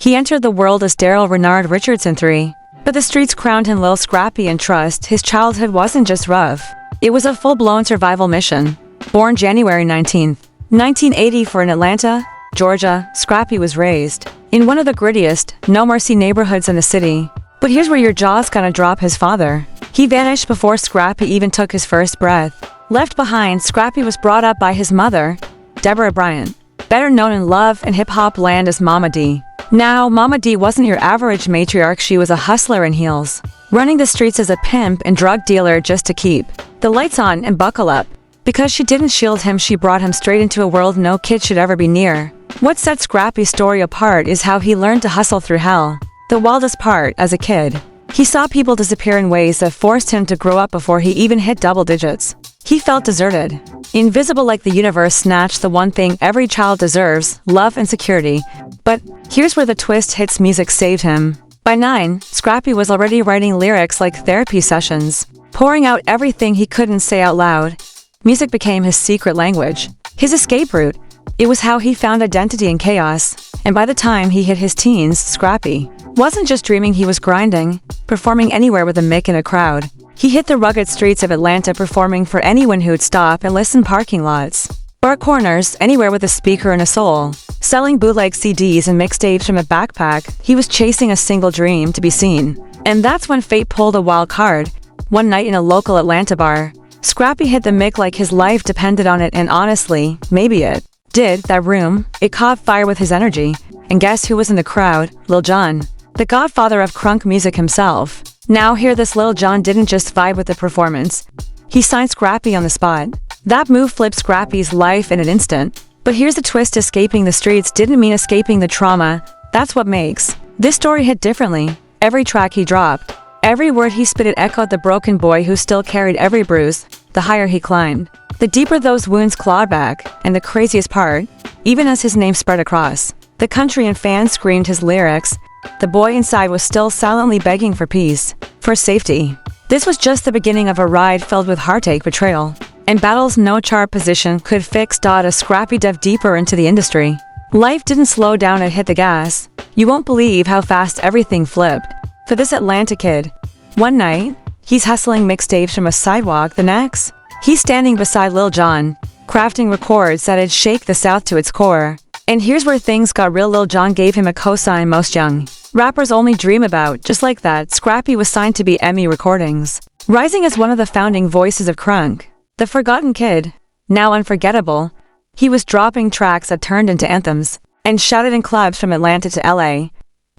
He entered the world as Daryl Renard Richardson III, but the streets crowned him Lil Scrappy and trust. His childhood wasn't just rough. It was a full-blown survival mission. Born January 19th, 1980 in Atlanta, Georgia, Scrappy was raised in one of the grittiest, no-mercy neighborhoods in the city. But here's where your jaw's gonna drop. His father. He vanished before Scrappy even took his first breath. Left behind, Scrappy was brought up by his mother, Deborah Bryant, better known in love and hip-hop land as Mama D. Now, Mama D wasn't your average matriarch. She was a hustler in heels, running the streets as a pimp and drug dealer just to keep the lights on and buckle up. Because she didn't shield him, she brought him straight into a world no kid should ever be near. What set Scrappy's story apart is how he learned to hustle through hell. The wildest part, as a kid, he saw people disappear in ways that forced him to grow up before he even hit double digits. He felt deserted, invisible, like the universe snatched the one thing every child deserves, love and security. But here's where the twist hits. Music saved him. By 9, Scrappy was already writing lyrics like therapy sessions, pouring out everything he couldn't say out loud. Music became his secret language, his escape route. It was how he found identity in chaos. And by the time he hit his teens, Scrappy wasn't just dreaming, he was grinding, performing anywhere with a mic in a crowd. He hit the rugged streets of Atlanta, performing for anyone who'd stop and listen. Parking lots, bar corners, anywhere with a speaker and a soul. Selling bootleg CDs and mixtapes from a backpack, he was chasing a single dream: to be seen. And that's when fate pulled a wild card. One night in a local Atlanta bar, Scrappy hit the mic like his life depended on it, and honestly, maybe it did. That room, it caught fire with his energy. And guess who was in the crowd? Lil Jon, the godfather of crunk music himself. Now hear this: Lil Jon didn't just vibe with the performance. He signed Scrappy on the spot. That move flipped Scrappy's life in an instant. But here's the twist: escaping the streets didn't mean escaping the trauma. That's what makes this story hit differently. Every track he dropped, every word he spit, it echoed the broken boy who still carried every bruise. The higher he climbed, the deeper those wounds clawed back. And the craziest part, even as his name spread across the country and fans screamed his lyrics, the boy inside was still silently begging for peace, for safety. This was just the beginning of a ride filled with heartache, betrayal, and battles no chart position could fix. As Scrappy delved deeper into the industry, life didn't slow down, it hit the gas. You won't believe how fast everything flipped for this Atlanta kid. One night, he's hustling mixtapes from a sidewalk. The next, he's standing beside Lil Jon, crafting records that'd shake the South to its core. And here's where things got real. Lil Jon gave him a cosign most young rappers only dream about. Just like that, Scrappy was signed to be Emmy Recordings, rising as one of the founding voices of crunk. The forgotten kid, now unforgettable. He was dropping tracks that turned into anthems and shouted in clubs from Atlanta to LA.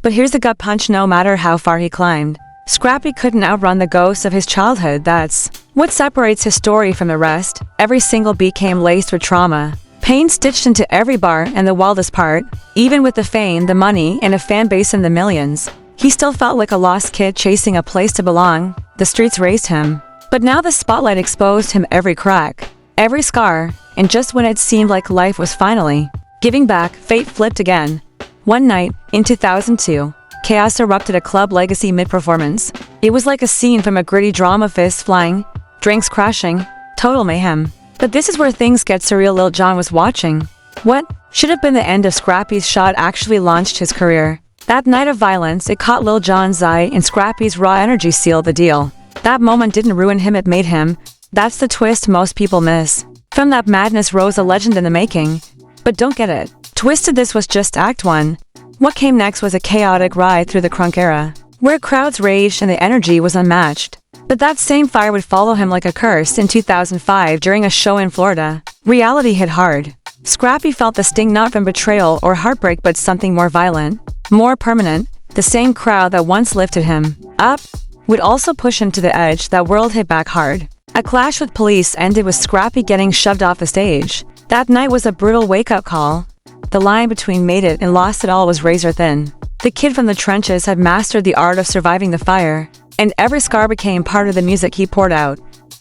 But here's the gut punch: no matter how far he climbed, Scrappy couldn't outrun the ghosts of his childhood. That's what separates his story from the rest. Every single beat came laced with trauma, pain stitched into every bar. And the wildest part, even with the fame, the money, and a fan base in the millions, he still felt like a lost kid chasing a place to belong. The streets raised him, but now the spotlight exposed him: every crack, every scar. And just when it seemed like life was finally giving back, fate flipped again. One night, in 2002, chaos erupted at Club Legacy mid-performance. It was like a scene from a gritty drama: fists flying, drinks crashing, total mayhem. But this is where things get surreal. Lil Jon was watching. What should have been the end of Scrappy's shot actually launched his career. That night of violence, it caught Lil Jon's eye, and Scrappy's raw energy sealed the deal. That moment didn't ruin him, it made him. That's the twist most people miss. From that madness rose a legend in the making. But don't get it twisted, this was just Act 1. What came next was a chaotic ride through the crunk era, where crowds raged and the energy was unmatched. But that same fire would follow him like a curse. In 2005, during a show in Florida, reality hit hard. Scrappy felt the sting, not from betrayal or heartbreak, but something more violent, more permanent. The same crowd that once lifted him up would also push him to the edge. That world hit back hard. A clash with police ended with Scrappy getting shoved off the stage. That night was a brutal wake-up call. The line between made it and lost it all was razor thin. The kid from the trenches had mastered the art of surviving the fire, and every scar became part of the music he poured out.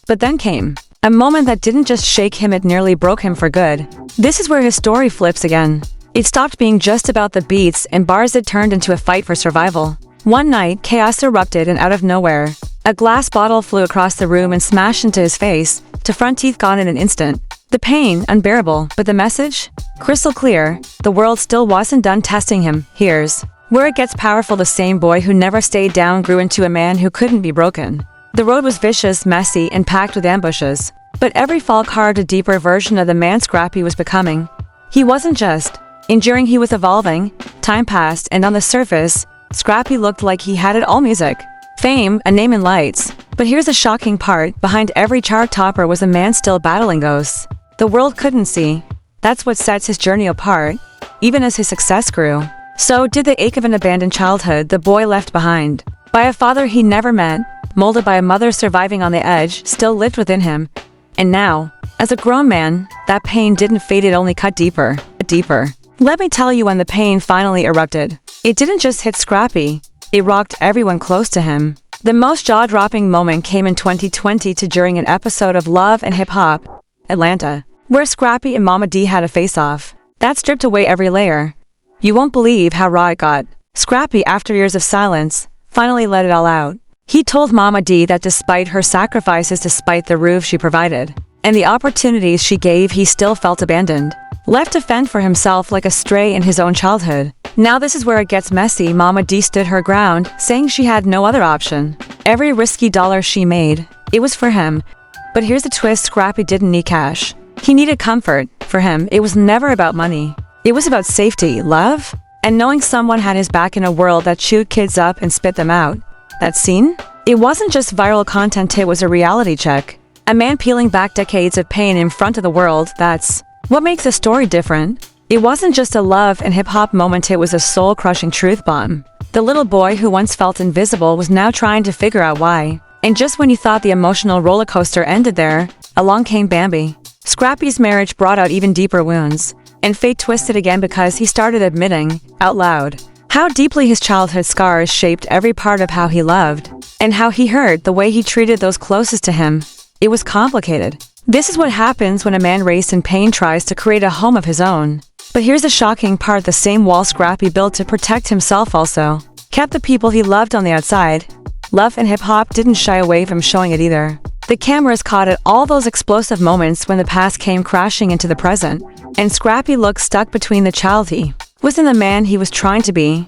But then came a moment that didn't just shake him, it nearly broke him for good. This is where his story flips again. It stopped being just about the beats and bars, it turned into a fight for survival. One night, chaos erupted, and out of nowhere, a glass bottle flew across the room and smashed into his face, to front teeth gone in an instant. The pain, unbearable, but the message? Crystal clear: the world still wasn't done testing him. Here's Where it gets powerful, the same boy who never stayed down grew into a man who couldn't be broken. The road was vicious, messy, and packed with ambushes. But every fall carved a deeper version of the man Scrappy was becoming. He wasn't just enduring, he was evolving. Time passed, and on the surface, Scrappy looked like he had it all: music, fame, a name, and lights. But here's the shocking part: behind every chart topper was a man still battling ghosts the world couldn't see. That's what sets his journey apart, even as his success grew. So did the ache of an abandoned childhood, the boy left behind by a father he never met, molded by a mother surviving on the edge, still lived within him. And now, as a grown man, that pain didn't fade, it only cut deeper. Let me tell you when the pain finally erupted. It didn't just hit Scrappy, it rocked everyone close to him. The most jaw-dropping moment came in 2020 during an episode of Love and Hip Hop Atlanta, where Scrappy and Mama D had a face-off. That stripped away every layer. You won't believe how raw it got. Scrappy, after years of silence, finally let it all out. He told Mama D that despite her sacrifices, despite the roof she provided, and the opportunities she gave, he still felt abandoned, left to fend for himself like a stray in his own childhood. Now this is where it gets messy. Mama D stood her ground, saying she had no other option. Every risky dollar she made, it was for him. But here's the twist: Scrappy didn't need cash. He needed comfort. For him, it was never about money. It was about safety, love, and knowing someone had his back in a world that chewed kids up and spit them out. That scene? It wasn't just viral content, it was a reality check. A man peeling back decades of pain in front of the world. That's what makes the story different. It wasn't just a love and hip-hop moment, it was a soul-crushing truth bomb. The little boy who once felt invisible was now trying to figure out why. And just when you thought the emotional roller coaster ended there, along came Bambi. Scrappy's marriage brought out even deeper wounds, and fate twisted again because he started admitting, out loud, how deeply his childhood scars shaped every part of how he loved, and how he hurt, the way he treated those closest to him. It was complicated. This is what happens when a man raised in pain tries to create a home of his own. But here's the shocking part: the same wall Scrappy built to protect himself also kept the people he loved on the outside. Love and hip-hop didn't shy away from showing it either. The cameras caught at all those explosive moments when the past came crashing into the present, and Scrappy looked stuck between the child he was and the man he was trying to be.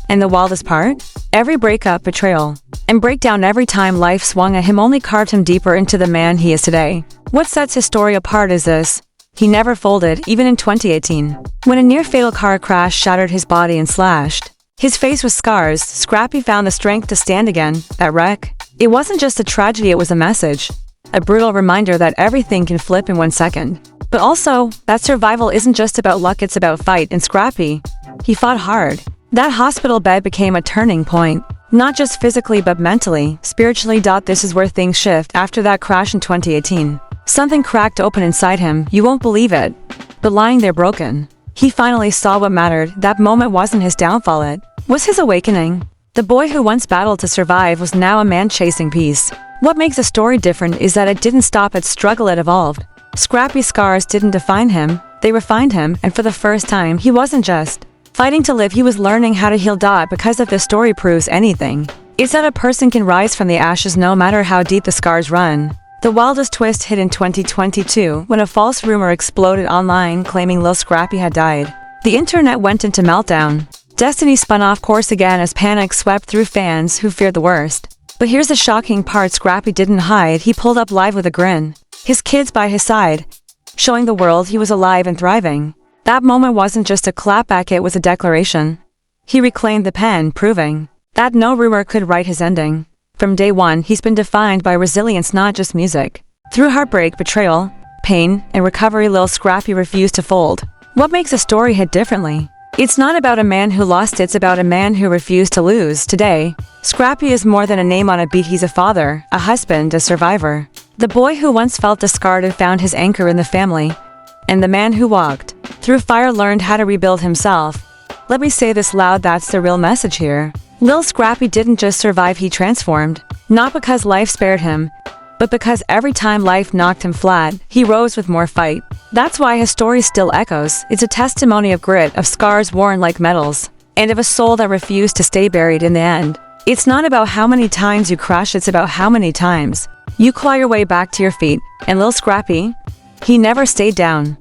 And the wildest part? Every breakup, betrayal, and breakdown, every time life swung at him, only carved him deeper into the man he is today. What sets his story apart is this: he never folded, even in 2018. When a near-fatal car crash shattered his body and slashed his face with scars, Scrappy found the strength to stand again. That wreck, it wasn't just a tragedy, it was a message. A brutal reminder that everything can flip in 1 second. But also, that survival isn't just about luck, it's about fight. And Scrappy, he fought hard. That hospital bed became a turning point, not just physically but mentally, spiritually. This is where things shift. After that crash in 2018, something cracked open inside him. You won't believe it, but lying there broken, he finally saw what mattered. That moment wasn't his downfall, it was his awakening. The boy who once battled to survive was now a man chasing peace. What makes the story different is that it didn't stop at struggle, it evolved. Scrappy's scars didn't define him, they refined him, and for the first time, he wasn't just fighting to live, he was learning how to heal. Because if the story proves anything, it's that a person can rise from the ashes no matter how deep the scars run. The wildest twist hit in 2022 when a false rumor exploded online claiming Lil Scrappy had died. The internet went into meltdown. Destiny spun off course again as panic swept through fans who feared the worst. But here's the shocking part: Scrappy didn't hide, he pulled up live with a grin, his kids by his side, showing the world he was alive and thriving. That moment wasn't just a clapback, it was a declaration. He reclaimed the pen, proving that no rumor could write his ending. From day one, he's been defined by resilience, not just music. Through heartbreak, betrayal, pain, and recovery, Lil Scrappy refused to fold. What makes a story hit differently? It's not about a man who lost, it's about a man who refused to lose. Today, Scrappy is more than a name on a beat. He's a father, a husband, a survivor. The boy who once felt discarded found his anchor in the family. And the man who walked through fire learned how to rebuild himself. Let me say this loud, that's the real message here. Lil Scrappy didn't just survive, he transformed. Not because life spared him, but because every time life knocked him flat, he rose with more fight. That's why his story still echoes. It's a testimony of grit, of scars worn like medals, and of a soul that refused to stay buried in the end. It's not about how many times you crash, it's about how many times you claw your way back to your feet. And Lil Scrappy, he never stayed down.